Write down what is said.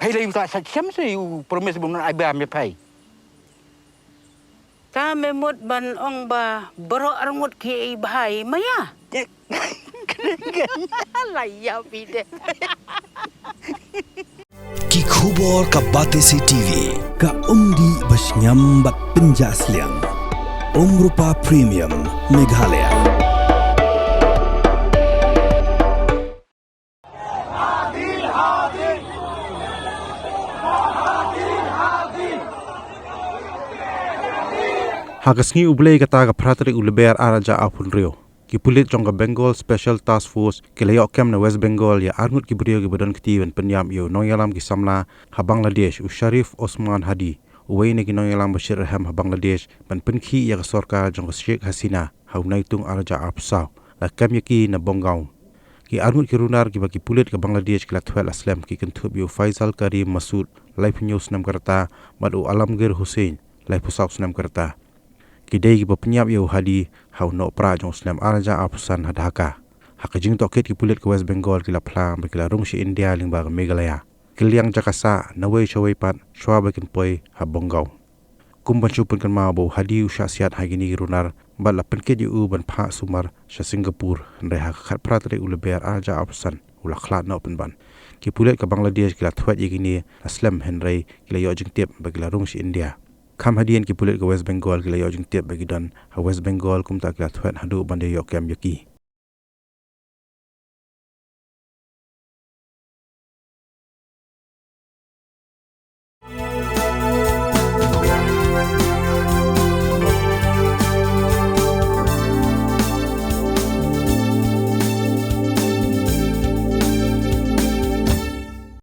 Pai le ta sa chem se u promise bung ai ba me pai. Ta me mut ban ong ba bro arngut ki bahai maya. Laya pide. Ki khubor ka Batesi TV ka umdi bas nyambat penjaslian. Rupa Premium Meghalaya. Hagasngi ublei kata ka pratri uleber araja apun Briew. Ki pulit jongga Bengal Special Task Force ki layok kem na West Bengal ya arngut ki Briew ki badan ketiwan Nongpynïap yo Nongyalam ki samla ha Bangladesh u Sharif Osman Hadi uwei ni ki Nongyalam Bashir Raham ha Bangladesh ban penkhi ya ka sorka jongga Sheikh Hasina ha unaitung araja apsaw la kem ya ki na Bonggaw. Ki arngut ki runar ki baki pulit ka Bangladesh ki la twel aslam ki kentub yo Faisal Karim Masud lai penyus nam karta madu Alamgir Hussein lai pusaw snam karta. Kidai ki Nongpynïap yo Hadi hau no pra jong snam araja apusan hadhaka. Hakajing toket ki pulit ke West Bengal ki la plang bagi la Rung si India Lyngba ke Meghalaya. Kiliang jakasa nawai shawai pat shwa bakin poi ha Bonggaw. Kumban syupun kan mabo Hadi usha siat hagini runar bat la penket yu ban pha sumar sha Singapore ndai ha khat pratri uleber araja apusan ula khlat no penban. Ki pulit ke Bangladesh ki la thwat yigini aslam henrai ki la yo jing tiap bagi la Rung si India. Kam hadian ki pulit ke West Bengal ki la yo jing tiap bagi dan ha West Bengal kum ta ki la thwat hadu bande yo kem yaki.